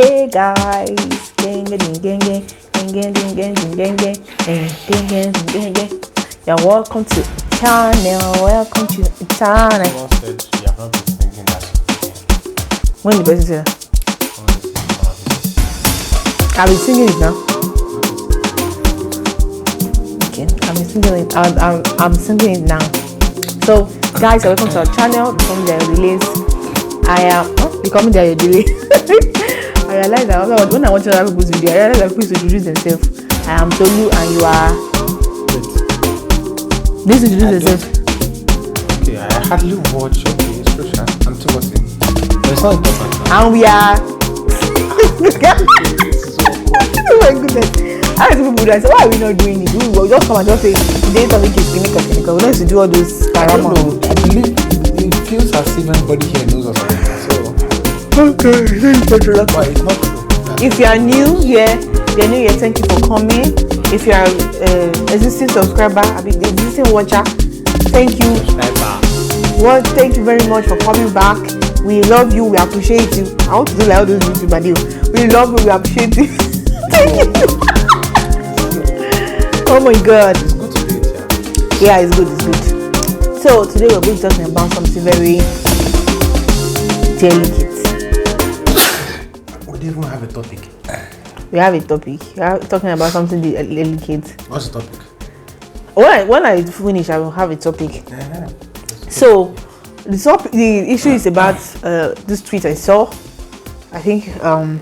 Hey guys, gang gang gang gang gang gang gang gang gang gang gang gang. You're welcome to the channel. Welcome to the channel. Someone said you have not been singing that song. When the person said, I've been singing it now. Okay, I've been singing it. I'm singing it now. So, guys, welcome to our channel. Becoming the release. I am becoming the delay. I realize that when I watch other people's video, I realize that people introduce themselves. I am Tolu and you are. This introduce themselves. Okay, I hardly watch. Okay, it's social. I'm too watching. But it's not important. And we are. Oh my goodness. I have people that say, why are we not doing it? We will just come and just say, today's topic is clinical. We don't have to do all those paranormal. I believe it feels as if everybody here knows us already. So. Okay, but it's not true. If you are new here, thank you for coming. If you are existing subscriber, existing watcher, thank you. Well, thank you very much for coming back. We love you. We appreciate you. I want to do like all those YouTube videos. We love you. We appreciate you. Thank you. Oh my God. It's good to do it, yeah. Yeah, it's good. It's good. So today we're going to talk about something very delicate. We don't even have a topic. We have a topic. We are talking about something delicate. What's the topic? When I finish, I will have a topic. So, the issue is about this tweet I saw. I think when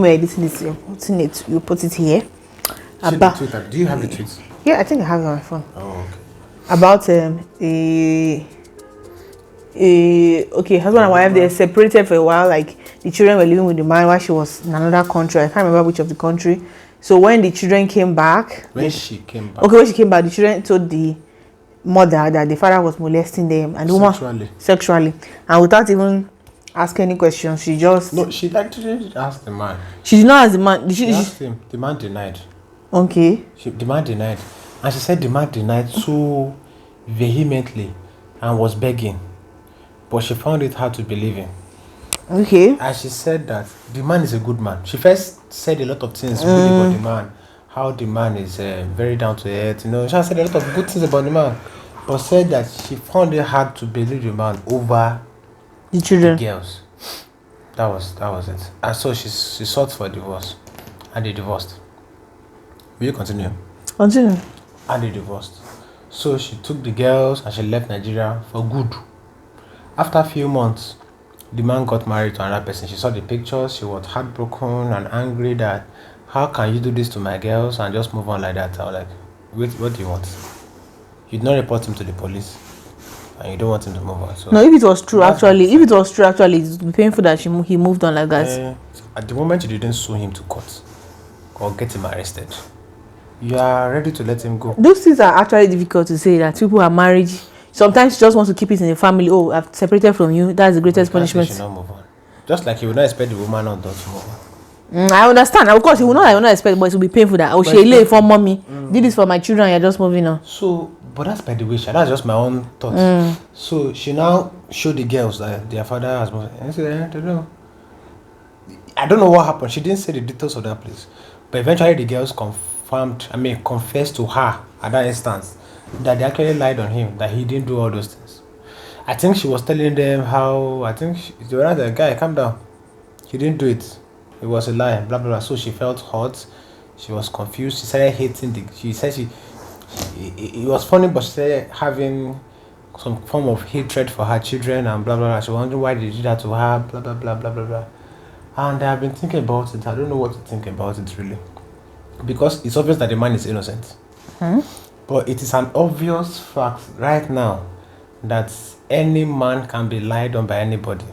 we are editing this, you put it here. About, do you have the tweets? Yeah, I think I have it on my phone. Oh, okay. About husband and wife, they separated for a while. Like the children were living with the man while she was in another country. I can't remember which of the country. So when the children came back, when she came back, the children told the mother that the father was molesting them and the woman sexually, and without even asking any questions, she actually asked the man. She did not ask the man. She asked him. The man denied. Okay. The man denied, and she said the man denied so vehemently and was begging. But she found it hard to believe him. Okay. And she said that the man is a good man. She first said a lot of things really about the man. How the man is very down to earth. You know, she said a lot of good things about the man. But said that she found it hard to believe the man over the children. The girls. That was it. And so she sought for a divorce. And they divorced. Will you continue? Continue. And they divorced. So she took the girls and she left Nigeria for good. After a few months, the man got married to another person. She saw the pictures. She was heartbroken and angry that how can you do this to my girls and just move on like that? I was like, wait, what do you want? You did not report him to the police and you don't want him to move on. So no, if it was true, it would be painful that he moved on like that. At the moment, you didn't sue him to court or get him arrested. You are ready to let him go. Those things are actually difficult to say, that people are married. Sometimes you just want to keep it in the family. Oh, I've separated from you. That's the greatest punishment. You should not move on. Just like you would not expect the woman not to move on. I understand. Of course, I will not expect, but it will be painful that she lay for mommy. Did this for my children. You're just moving on. So, but that's by the way. That's just my own thoughts. So she now showed the girls that their father has moved. And I said, I don't know. I don't know what happened. She didn't say the details of that place, but eventually the girls confessed to her at that instance that they actually lied on him, that he didn't do all those things. I think she was telling them how, they were like, guy, calm down. He didn't do it. It was a lie, blah, blah, blah. So she felt hurt. She was confused. She started hating she said it was funny, but she started having some form of hatred for her children and blah, blah, blah. She was wondering why they did that to her, blah, blah, blah, blah, blah, blah. And I've been thinking about it. I don't know what to think about it really. Because it's obvious that the man is innocent. But it is an obvious fact right now that any man can be lied on by anybody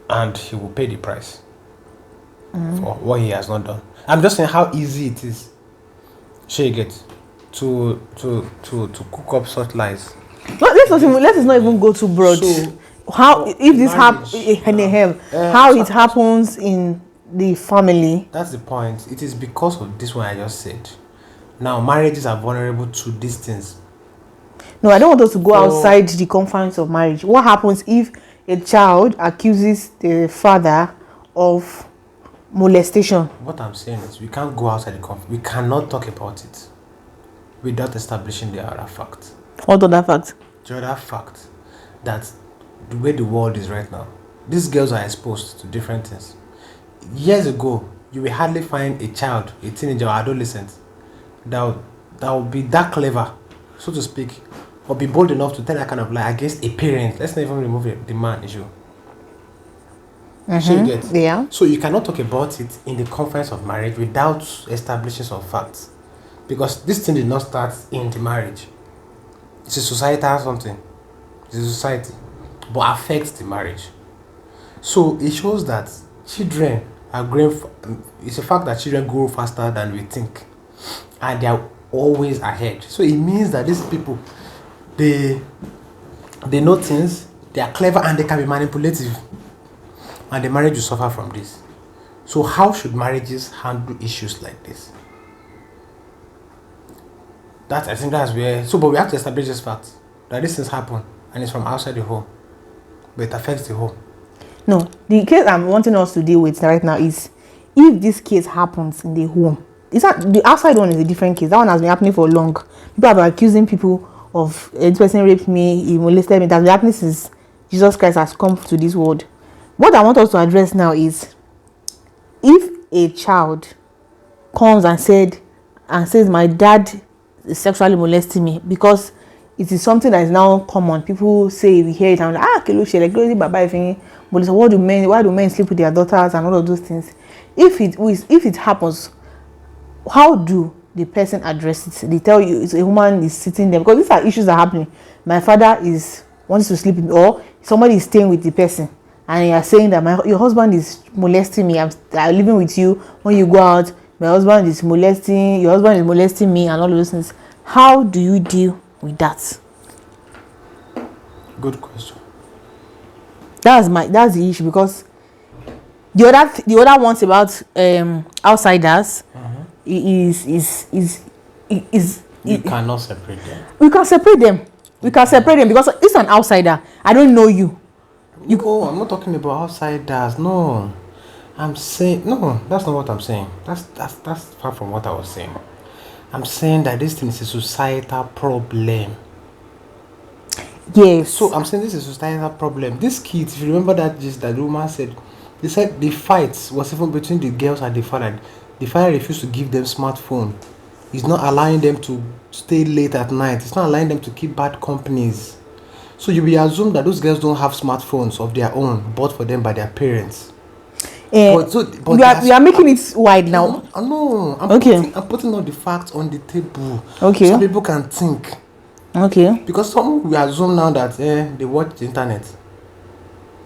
and he will pay the price for what he has not done. I'm just saying how easy it is to cook up such lies. Let us not even go too broad. So, how if this happens, how it happens in the family? That's the point. It is because of this one I just said. Now, marriages are vulnerable to these things. No, I don't want us to go outside the confines of marriage. What happens if a child accuses the father of molestation. What I'm saying is we can't go outside the conflict. We cannot talk about it without establishing the other fact. What other fact? The other fact that the way the world is right now, these girls are exposed to different things. Years ago, you will hardly find a child, a teenager or adolescent that would be that clever, so to speak, or be bold enough to tell that kind of lie against a parent. Let's not even remove the man issue. So you get? Yeah. So you cannot talk about it in the conference of marriage without establishing some facts, because this thing did not start in the marriage. It's a societal something. It's a society, but affects the marriage. So it shows that children are growing. It's a fact that children grow faster than we think, and they are always ahead. So it means that these people, they know things. They are clever and they can be manipulative, and the marriage will suffer from this. So how should marriages handle issues like this? I think that's where. So, but we have to establish this fact that these things happen, and it's from outside the home, but it affects the home. No, the case I'm wanting us to deal with right now is if this case happens in the home. It's not, the outside one is a different case. That one has been happening for long. People have been accusing people of this person raped me, he molested me. That's been happening since Jesus Christ has come to this world. What I want us to address now is if a child comes and says my dad is sexually molesting me, because it is something that is now common. People say, we hear it and like, why do men sleep with their daughters and all of those things? If it happens, how do the person address it? They tell you it's a woman is sitting there, because these are issues that are happening. My father wants to sleep with me, or somebody is staying with the person and you are saying that your husband is molesting me, I'm living with you. When you go out, your husband is molesting me and all of those things. How do you deal with that? Good question. That's the issue, because the other ones about outsiders is you cannot separate them. We can separate them because it's an outsider. I don't know you. No, I'm not talking about outsiders. No, I'm saying no. That's not what I'm saying. That's far from what I was saying. I'm saying that this thing is a societal problem. Yes. So I'm saying this is a societal problem. These kids, if you remember that the woman said, they said the fight was even between the girls and the father. The father refused to give them smartphone. He's not allowing them to stay late at night. It's not allowing them to keep bad companies. So you will assume that those girls don't have smartphones of their own bought for them by their parents. But we are making it wide now. No, I'm putting all the facts on the table. Okay. So people can think. Okay. Because some will assume now that they watch the internet.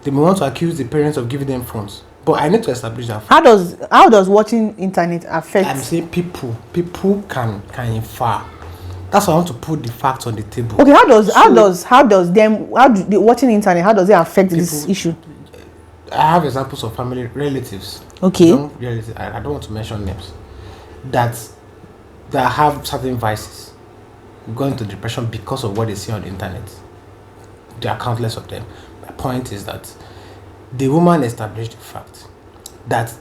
They may want to accuse the parents of giving them phones. But I need to establish that. How does watching internet affect? I'm saying people can infer. That's why I want to put the facts on the table. Okay, how does watching internet, how does it affect this issue? I have examples of family relatives. Okay. I don't want to mention names. That have certain vices, going into depression because of what they see on the internet. There are countless of them. My point is that the woman established the fact that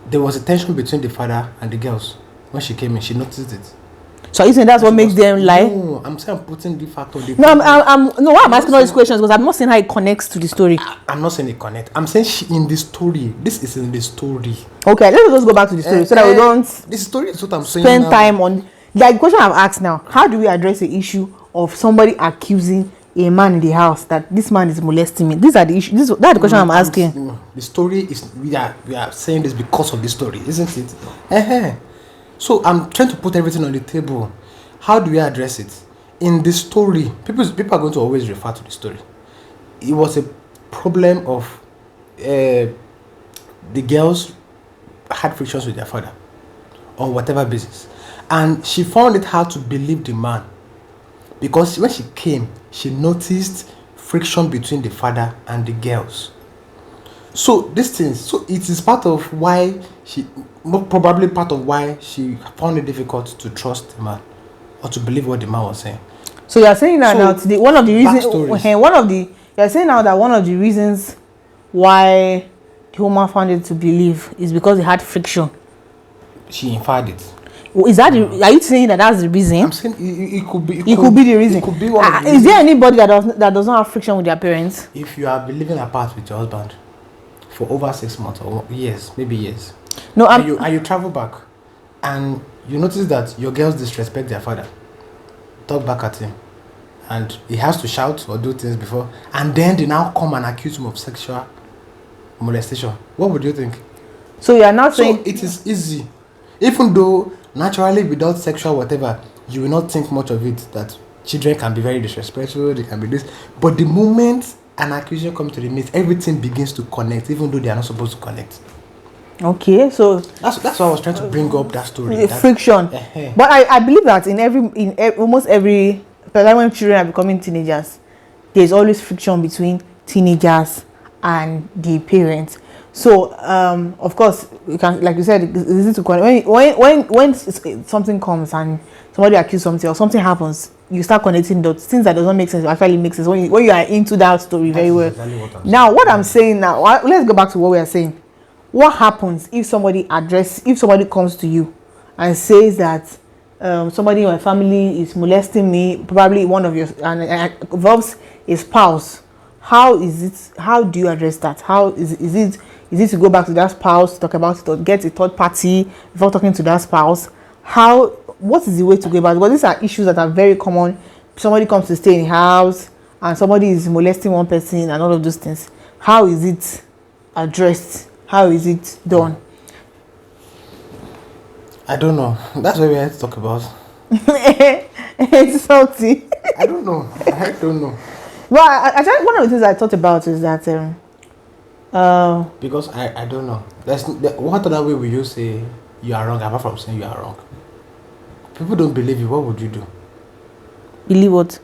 there was a tension between the father and the girls. When she came in, she noticed it. So you think that's what makes them lie? No, I'm saying I'm putting the fact on the No, I'm asking all these questions because I'm not saying how it connects to the story. I'm not saying it connect. I'm saying in the story. This is in the story. Okay, let's just go back to the story so that we don't. This story is what I'm saying. Spend time on the question I've asked now. How do we address the issue of somebody accusing a man in the house that this man is molesting me? These are the issues. That's the question I'm asking. The story is we are saying this because of the story, isn't it? So I'm trying to put everything on the table. How do we address it? In the story, people are going to always refer to the story. It was a problem of the girls had frictions with their father on whatever basis. And she found it hard to believe the man. Because when she came, she noticed friction between the father and the girls. So it is part of why probably part of why she found it difficult to trust the man or to believe what the man was saying. So you're saying that you're saying now that one of the reasons why the woman found it to believe is because they had friction. She inferred it. Is that are you saying that that's the reason? I'm saying it could be. It could be the reason. It could be one of the Is there anybody that does not have friction with their parents? If you have been living apart with your husband for over 6 months or years, maybe years, no, and you travel back, and you notice that your girls disrespect their father, talk back at him, and he has to shout or do things before, and then they now come and accuse him of sexual molestation. What would you think? So you are not saying it is easy, even though naturally without sexual whatever, you will not think much of it, that children can be very disrespectful, they can be this, but the moment an accusation comes to the midst, everything begins to connect, even though they are not supposed to connect. Okay, so that's why I was trying to bring up that story. Friction. But I believe that in almost every, especially when children are becoming teenagers, there's always friction between teenagers and the parents. So of course, you can, like you said, it's easy to connect. When something comes and somebody accuses something or something happens, you start connecting those things that doesn't make sense actually makes sense when you are into that story very well. Exactly now, what I'm saying now, let's go back to what we are saying. What happens if somebody comes to you and says that somebody in my family is molesting me, probably one of your, and involves a spouse? How do you address that? How is it to go back to that spouse, talk about it, or get a third party before talking to that spouse? What is the way to go about it? Because these are issues that are very common. Somebody comes to stay in a house and somebody is molesting one person and all of those things. How is it addressed? How is it done? I don't know. That's what we have to talk about. It's salty. I don't know. Well, I think one of the things I thought about is that because I don't know. What other way will you say you are wrong apart from saying you are wrong? People don't believe you. What would you do? Believe what?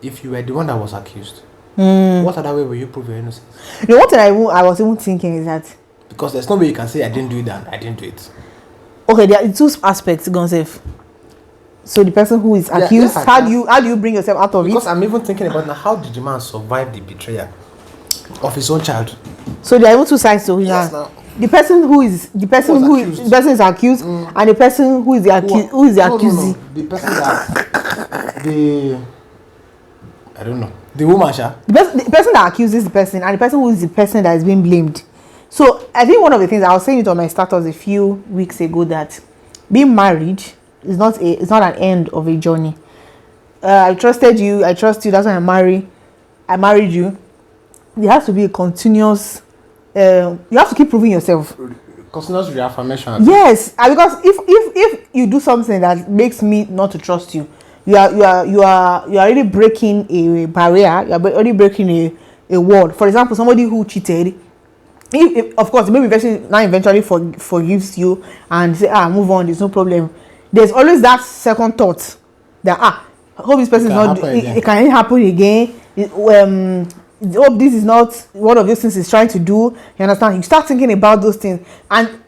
If you were the one that was accused, what other way will you prove your innocence? You know what I was even thinking is that, because there's no way you can say I didn't do it and I didn't do it. Okay, there are two aspects, Gonzef. So the person who is accused, how do you bring yourself out of it? Because I'm even thinking about now, how did the man survive the betrayal of his own child? So there are even two sides to it. Yes, now. The person who is accused, and the person who is the accusee. No. The person that I don't know. The woman, the person that accuses the person, and the person who is the person that is being blamed. So I think one of the things I was saying it on my status a few weeks ago, that being married is not an end of a journey. I trusted you. I trust you. That's why I married you. There has to be a continuous. You have to keep proving yourself. Continuous reaffirmation. Yes, because if you do something that makes me not to trust you, you are already breaking a barrier. You are already breaking a wall. For example, somebody who cheated. If of course, maybe eventually forgives you and say, move on, there's no problem. There's always that second thought that I hope this person is not. It can happen again. Hope this is not one of those things he's trying to do. You understand? You start thinking about those things, and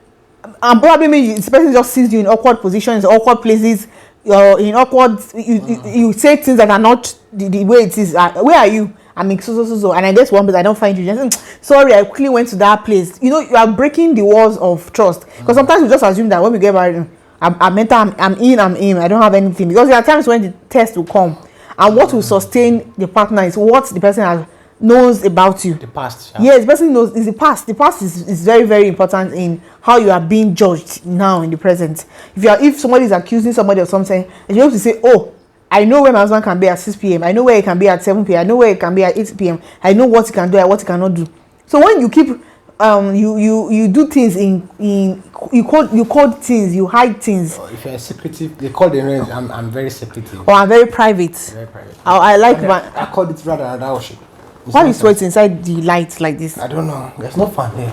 probably maybe this person just sees you in awkward positions, awkward places. In awkward, you say things that are not the way it is. Where are you? I'm in so, and I guess one, but I don't find you. Just, sorry, I quickly went to that place. You know, you are breaking the walls of trust. Because sometimes we just assume that when we get married, I'm in. I don't have anything. Because there are times when the test will come, and what will sustain the partner is what the person knows about you. The past. Yeah. Yes, the person knows is the past. The past is very, very important in how you are being judged now in the present. If somebody is accusing somebody of something, and you have to say, oh, I know where my husband can be at 6 p.m. I know where he can be at 7 p.m. I know where he can be at 8 p.m. I know what he can do and what he cannot do. So when you keep you do things you code things, you hide things. If you're secretive, they call the rent. I'm very secretive. Or I'm very private. Very private. I like I call it rather Adaoshi. Why you sweat inside the light like this? I don't know. There's no fun here.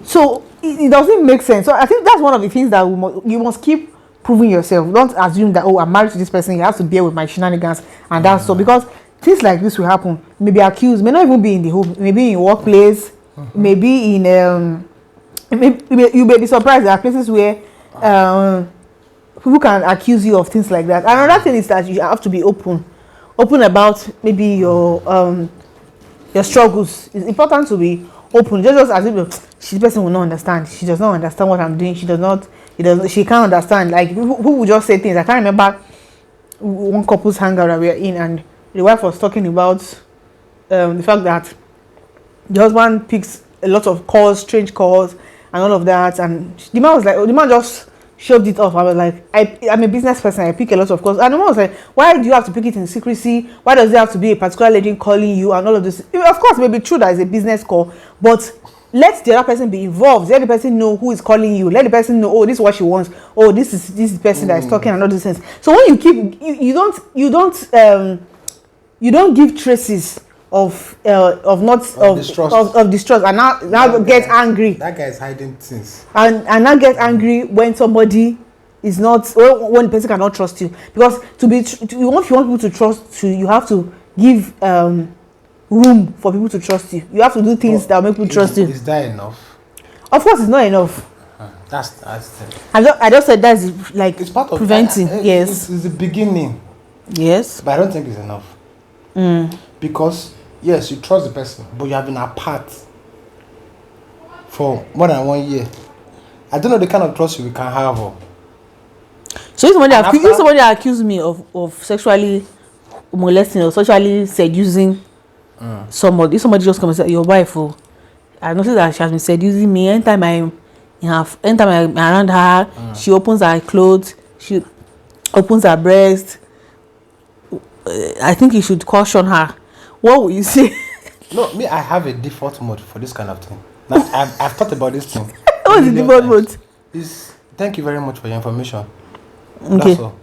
So it doesn't make sense. So I think that's one of the things that you must keep proving yourself. Don't assume that, oh, I'm married to this person, you have to bear with my shenanigans and that's so, because things like this will happen. Maybe accused, may not even be in the home, maybe in workplace, maybe in you may be surprised there are places where people can accuse you of things like that. And another thing is that you have to be open about maybe your struggles. It's important to be open, just as if the person will not understand. She does not understand what I'm doing. She can't understand. Like who will just say things. I can't remember one couple's hangout that we were in, and the wife was talking about the fact that the husband picks a lot of calls, strange calls, and all of that. And the man just shoved it off. I was like, I'm a business person. I pick a lot of calls. And the man was like, why do you have to pick it in secrecy? Why does there have to be a particular lady calling you and all of this? Of course, it may be true that it's a business call, but let the other person be involved. Let the person know who is calling you. Let the person know, oh, this is what she wants. Oh, this is the person that is talking and all these things. So when you don't give traces of distrust and now get angry. That guy is hiding things. And now get angry when somebody is not, when the person cannot trust you. Because if you want people to trust you, you have to give room for people to trust you. You have to do things that make people trust you. Is that enough? Of course, it's not enough. That's I just said that's like it's part of preventing. Yes, it's the beginning. Yes, but I don't think it's enough. Because yes, you trust the person, but you have been apart for more than 1 year. I don't know the kind of trust you can have. So if somebody accused me of sexually molesting or sexually seducing somebody, if somebody just comes and say, your wife, I noticed that she has been seducing me. Anytime I'm around her, she opens her clothes, she opens her breast. I think you should caution her. What will you say? No, me, I have a default mode for this kind of thing. Like, I've thought about this thing. What's the default mode? Thank you very much for your information. Okay. That's all.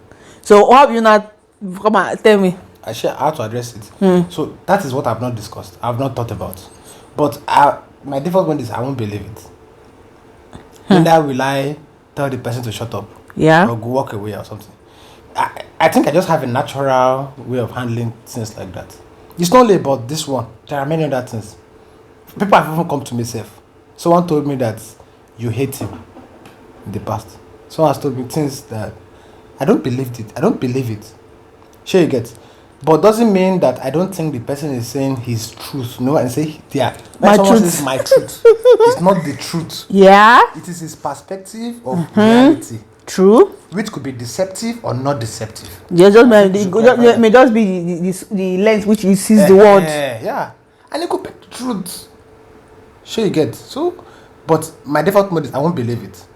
So how have you not come and tell me? I share how to address it. So that is what I've not discussed. I've not thought about. But my default mode is I won't believe it. Neither will I tell the person to shut up. Yeah. Or go walk away or something. I think I just have a natural way of handling things like that. It's not only about this one. There are many other things. People have even come to me safe. Someone told me that you hate him in the past. Someone has told me things that I don't believe it. I don't believe it. Sure, you get. But doesn't mean that I don't think the person is saying his truth. No, and say my truth. Says my truth. It's not the truth. Yeah. It is his perspective of reality. True. Which could be deceptive or not deceptive. May just be the lens which he sees the world. Yeah. And it could be the truth. Sure, you get. So, but my default mode is I won't believe it.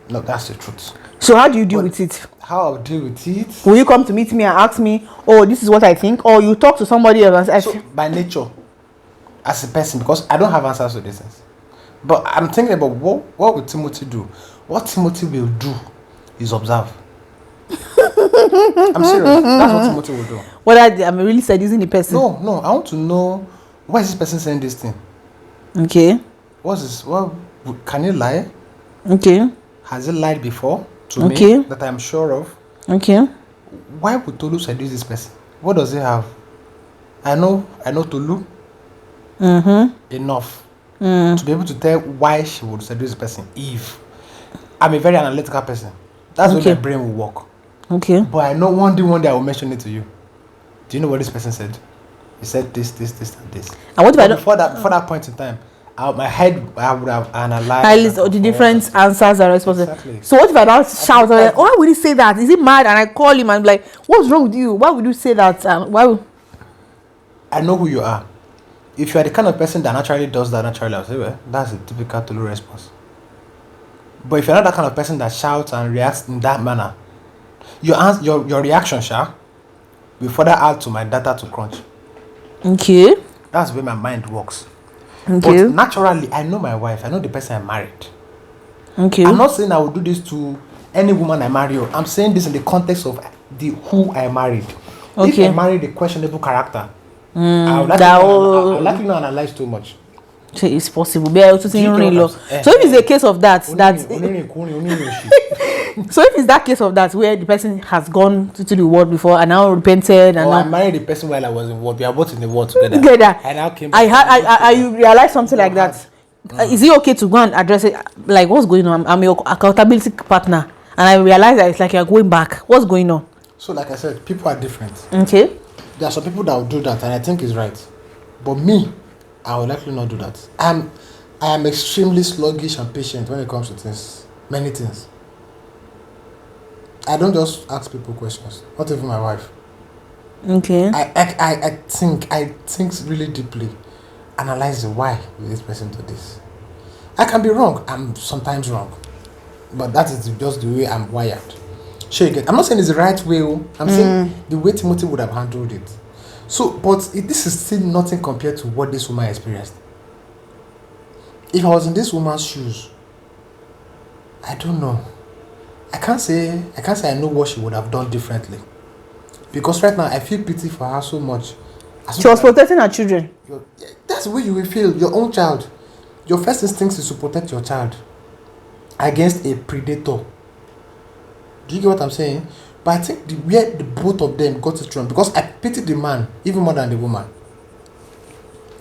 No, that's the truth. So how do you deal with it? How I'll deal with it? Will you come to meet me and ask me, oh, this is what I think? Or you talk to somebody else and so by nature, as a person, because I don't have answers to these things. But I'm thinking about what will Timothy do? What Timothy will do is observe. I'm serious. That's what Timothy will do. Whether I'm really seducing the person? No. I want to know, why is this person saying this thing? Okay. What's this? Well, can he lie? Okay. Has he lied before to me that I'm sure of? Okay. Why would Tolu seduce this person? What does he have? I know Tolu enough to be able to tell why she would seduce this person. If I'm a very analytical person, that's when my brain will work. Okay. But I know one day I will mention it to you. Do you know what this person said? He said this, and this. And what if I don't? Before that point in time, my head, I would have analyzed the different answers and responses. Exactly. So what if I don't shout? Like, why would he say that? Is he mad? And I call him and be like, what's wrong with you? Why would you say that? I know who you are. If you are the kind of person that naturally does that naturally, I'll say, well, that's a typical Tolu response. But if you're not that kind of person that shouts and reacts in that manner, your reaction, will further add to my data to crunch. Okay. That's where my mind works. Okay. But naturally, I know my wife. I know the person I married. Okay. I'm not saying I will do this to any woman I marry. I'm saying this in the context of who I married. Okay. If I married a questionable character, I would likely not analyze too much. So it's possible. So if it's a case of that, so if it's that case of that where the person has gone to the world before and now repented and I married the person while I was in world. We are both in the world together. And now came back. I realized something like that. Is it okay to go and address it? Like, what's going on? I'm your accountability partner, and I realized that it's like you're going back. What's going on? So, like I said, people are different. Okay. There are some people that will do that, and I think it's right. But me, I will likely not do that. I am extremely sluggish and patient when it comes to things, many things. I don't just ask people questions, not even my wife. Okay. I think really deeply, analyze why will this person do this. I can be wrong. I'm sometimes wrong, but that is just the way I'm wired. Sure, you get. I'm not saying it's the right way. I'm saying the way Timothy would have handled it. So, but this is still nothing compared to what this woman experienced. If I was in this woman's shoes, I don't know. I can't say I know what she would have done differently. Because right now I feel pity for her so much. She was protecting her children. That's the way you will feel, your own child. Your first instinct is to protect your child against a predator. Do you get what I'm saying? But I think where the both of them got it wrong, because I pity the man even more than the woman.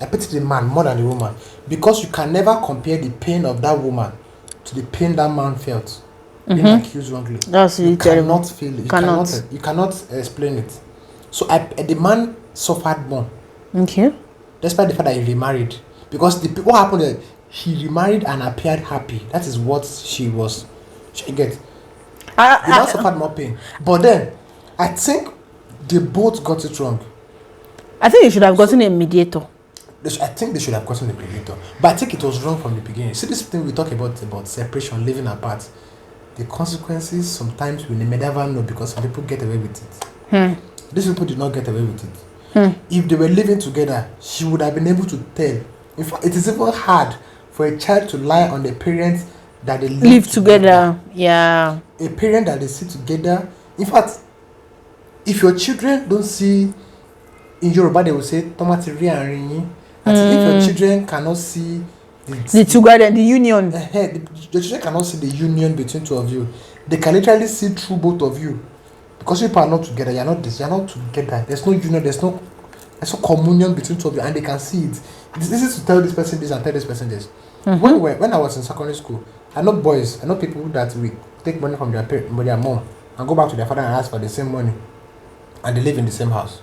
I pity the man more than the woman, because you can never compare the pain of that woman to the pain that man felt being accused wrongly. That's really terrible. Cannot feel it. You cannot explain it. So the man suffered more. Okay. Despite the fact that he remarried, because what happened is he remarried and appeared happy. That is what she was. She get. The man suffered more pain, but then I think they both got it wrong. I think they should have gotten a mediator. I think they should have gotten a mediator, but I think it was wrong from the beginning. See, this thing we talk about separation, living apart. The consequences sometimes we may never know, because some people get away with it. These people did not get away with it. If they were living together, she would have been able to tell. In fact, it is even hard for a child to lie on the parents that they live together. Yeah. A parent that they sit together. In fact, if your children don't see, in Yoruba they will say tomati ri arin. If your children cannot see the together, the union. Your children cannot see the union between two of you. They can literally see through both of you, because people are not together. You're not together. There's no union. There's no communion between two of you, and they can see it. This is to tell this person this and tell this person this. When I was in secondary school, I know boys. I know people that we take money from their mom and go back to their father and ask for the same money, and they live in the same house.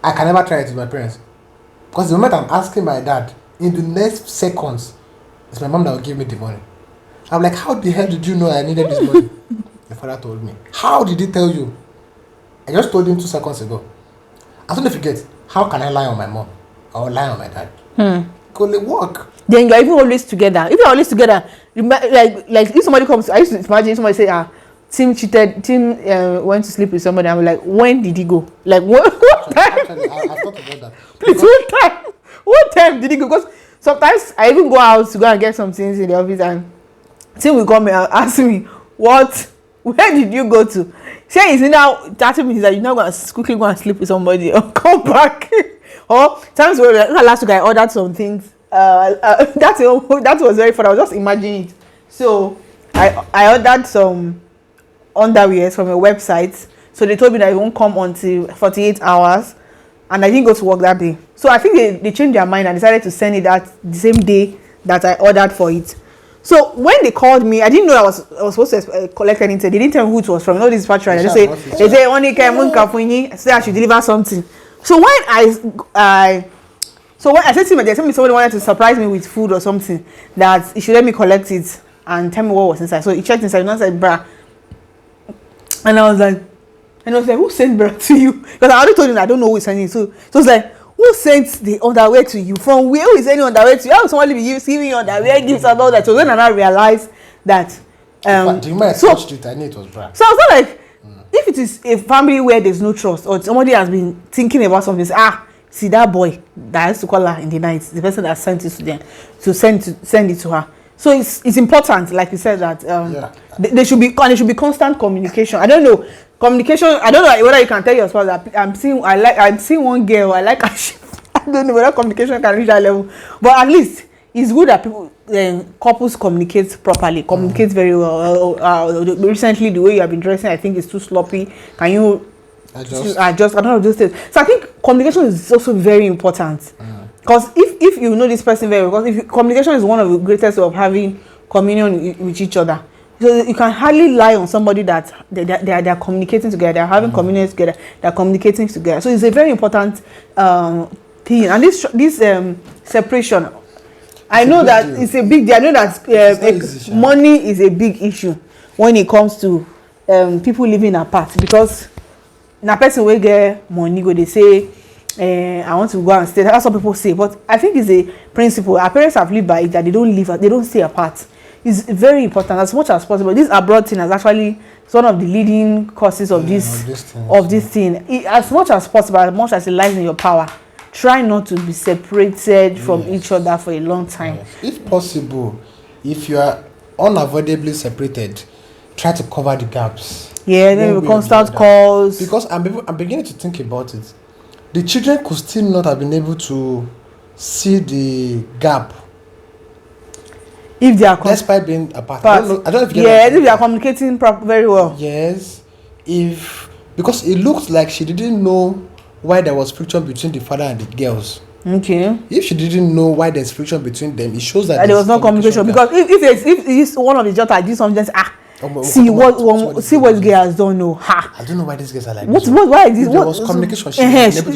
I can never try it with my parents, because the moment I'm asking my dad, in the next seconds, it's my mom that will give me the money. I'm like, how the hell did you know I needed this money? The father told me. How did he tell you? I just told him 2 seconds ago. I don't forget. How can I lie on my mom or lie on my dad? Because they work. Then you're even always together. If you're always together, like if somebody comes, I used to imagine somebody say, Tim cheated, Tim went to sleep with somebody. I'm like, when did he go? Like, what time? Actually, I've thought about that. Please, what time did he go? Because sometimes I even go out to go and get some things in the office, and Tim will come and ask me, where did you go to? Say it's now 30 minutes that you're not going to quickly go and sleep with somebody or come back. Or times where last week I ordered some things. That was very fun. I was just imagining it. So I ordered some underwear from a website. So they told me that it won't come until 48 hours. And I didn't go to work that day. So I think they changed their mind and decided to send it that the same day that I ordered for it. So when they called me, I didn't know I was supposed to collect anything. They didn't tell me who it was from. You know, this factory. They say only say I should deliver something. So when I said to him, they told me somebody wanted to surprise me with food or something, that he should let me collect it and tell me what was inside. So he checked inside and I said, "Bruh," and I was like, who sent bra to you? Because I already told him I don't know who is sending it. So it's like, who sent the underwear to you? From where? Who is sending underwear to you? How will somebody be giving you underwear gifts and all that? So then I realized that. Do you mind I touched it? I knew it was bra. So I was not like, if it is a family where there's no trust, or somebody has been thinking about something, see that boy that used to call her in the night, the person that sent it to them, to send it to her. So it's important, like you said, that there should be constant communication. I don't know. Communication, I don't know whether you can tell your spouse that I'm seeing one girl, I like her. I don't know whether communication can reach that level. But at least it's good that people, couples communicate properly, communicate very well. Recently, the way you have been dressing, I think is too sloppy. Can you adjust? I don't know those things. So I think communication is also very important. Because if you know this person very well, because communication is one of the greatest of having communion with each other. So you can hardly lie on somebody that they are communicating together, they are having communication together, they are communicating together. So it's a very important thing. And this separation, I know that deal. it's a big deal. I know that easy, money is a big issue when it comes to people living apart, because na person wey get money go dey say I want to go and stay. That's what people say, but I think it's a principle our parents have lived by it, that they don't stay apart. It's very important as much as possible. This abroad thing is actually one of the leading causes of this thing. As much as possible, as much as it lies in your power, try not to be separated from each other for a long time. Yes. If possible, if you are unavoidably separated, try to cover the gaps. Yeah, then with constant calls. Because I'm beginning to think about it. The children could still not have been able to see the gap if they are despite being apart. I don't know if you if they are communicating very well. Yes, because it looks like she didn't know why there was friction between the father and the girls. Okay. If she didn't know why there's friction between them, it shows that there was no communication. Because if one of the daughters did something, just see what girls don't know. I don't know why these guys are like this. Why is this? If there was communication.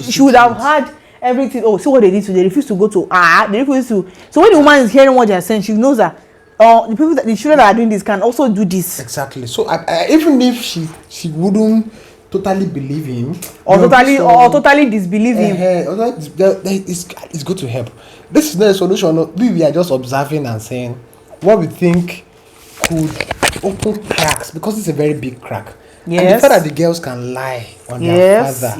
She would have had everything. Oh, see what they did today. They refuse to go to they refuse to. So when the woman is hearing what they are saying, she knows that the children that are doing this can also do this. Exactly. So even if she wouldn't totally believe him or totally disbelieve him, it's good to help. This is not a solution. We are just observing and saying what we think could open cracks, because it's a very big crack. Yes. And the fact that the girls can lie on their father,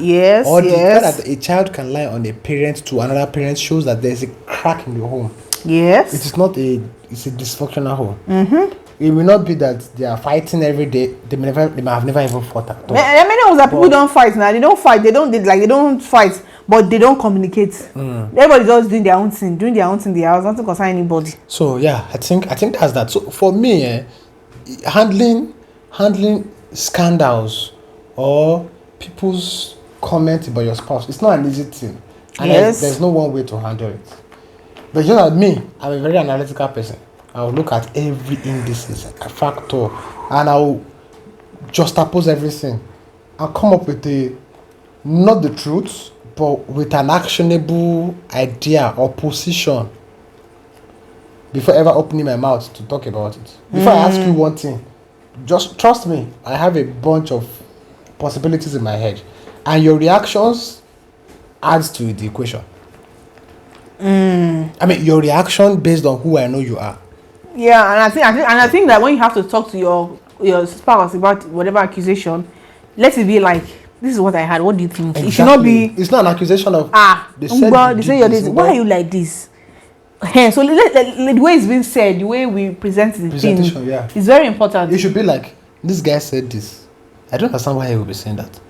or the fact that a child can lie on a parent to another parent, shows that there's a crack in the home. Yes. It is not it's a dysfunctional home. Mm-hmm. It will not be that they are fighting every day. They might have never even fought at all. Many of that people don't fight now. They don't fight. They don't fight, but they don't communicate. Everybody just doing their own thing in the house, nothing concern anybody. So yeah, I think that's that. So for me, handling scandals or people's comment about your spouse, it's not an easy thing. And there's no one way to handle it. But you know me, I'm a very analytical person. I'll look at every indices, a factor, and I'll juxtapose everything and come up with not the truth, but with an actionable idea or position before ever opening my mouth to talk about it. Before I ask you one thing, just trust me, I have a bunch of possibilities in my head, and your reactions adds to the equation. I mean, your reaction based on who I know you are. Yeah, and I think that when you have to talk to your spouse about whatever accusation, let it be like, this is what I had. What do you think? Exactly. It should not be. It's not an accusation of. They say you're this. Why are you like this? So the way it's being said, the way we present the thing, is very important. It should be like, this guy said this. I don't understand why he will be saying that.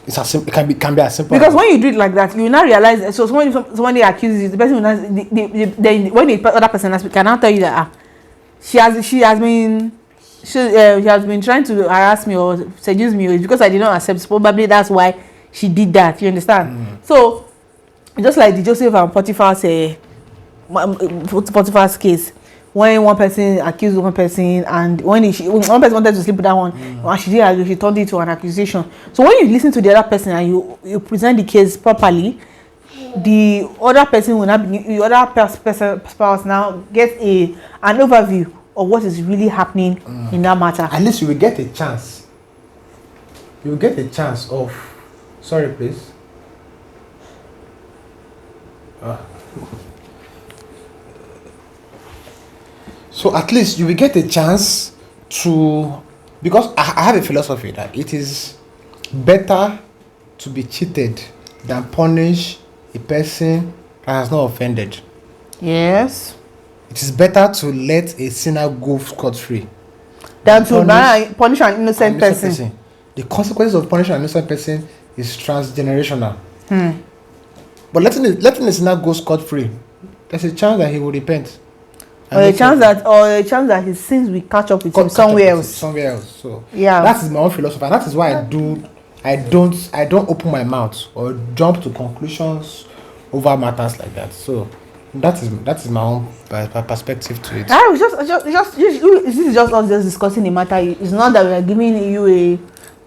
It's as simple. It can be as simple. Because when you do it like that, you will not realize. So when they accuse you, the person will not. When the other person can now tell you that she has been trying to harass me or seduce me, because I did not accept. Probably that's why she did that. You understand? So just like the Joseph and Potiphar's case, when one person accused one person, and when one person wanted to sleep with that one, and she did agree, she turned it to an accusation. So when you listen to the other person and you present the case properly, the other person will not be, the other spouse now gets an overview of what is really happening in that matter. At least you will get a chance. You will get a chance of. Sorry, please. So at least you will get a chance to, because I have a philosophy that it is better to be cheated than punish a person that has not offended. Yes. It is better to let a sinner go scot-free than to punish an innocent person. The consequences of punishing an innocent person is transgenerational. But letting a sinner go scot-free, there's a chance that he will repent. Or a chance that his sins will catch up with him somewhere else. So yeah, that is my own philosophy, and that is why I don't open my mouth or jump to conclusions over matters like that. So that is my own perspective to it. This is just us just discussing the matter. It's not that we are giving you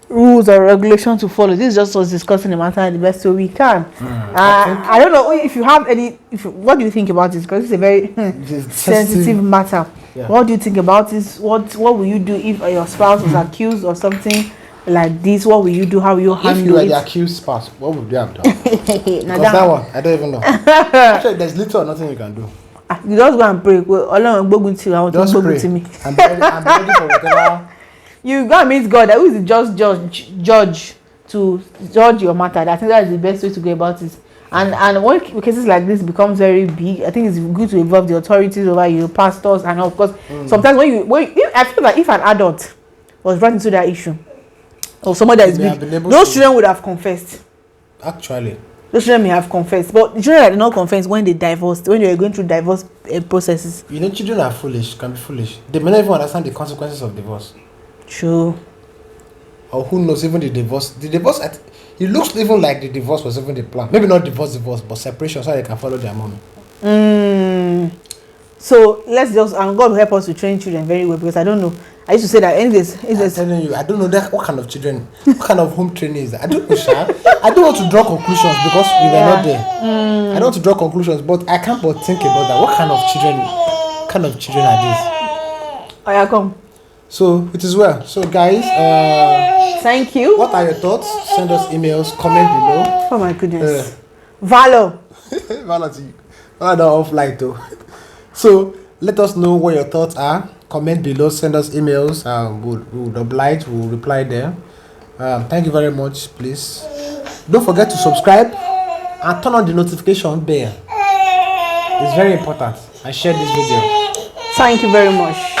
rules or regulations to follow. This is just us discussing the matter in the best way we can. I don't know if you have any. What do you think about this? Because it's a very sensitive matter. Yeah. What do you think about this? What will you do if your spouse was accused of something like this? What will you do? How will you handle it? If you were the accused spouse, what would you have done? Because that one, I don't even know. Actually, there's little or nothing you can do. You just go and pray. Well, just pray. To me. I'm ready for whatever. You go and meet God. Who is the judge to judge your matter? I think that is the best way to go about it. And when cases like this becomes very big, I think it's good to involve the authorities over you, pastors, and of course, sometimes I feel like if an adult was brought into that issue, or somebody that is big, those children would have confessed. Actually, those children may have confessed, but the children that did not confess when they divorced, when they were going through divorce processes. You know, children are foolish, can be foolish. They may not even understand the consequences of divorce. True. Or who knows, even the divorce. It looks even like the divorce was even the plan. Maybe not divorce, but separation, so they can follow their mommy. So let's just, and God will help us to train children very well, because I don't know. I used to say that anyways. I'm telling you, I don't know that what kind of children, what kind of home training is that? I don't know, Sha. I don't want to draw conclusions because we were not there. I don't want to draw conclusions, but I can't but think about that. What kind of children are these? Oh yeah, come. So it is well. So guys, thank you. What are your thoughts? Send us emails, comment below. Oh my goodness. Valor. Valor offline though. So let us know what your thoughts are. Comment below, send us emails. We'll oblige, we'll reply there. Thank you very much. Please don't forget to subscribe and turn on the notification bell. It's very important. And share this video. Thank you very much.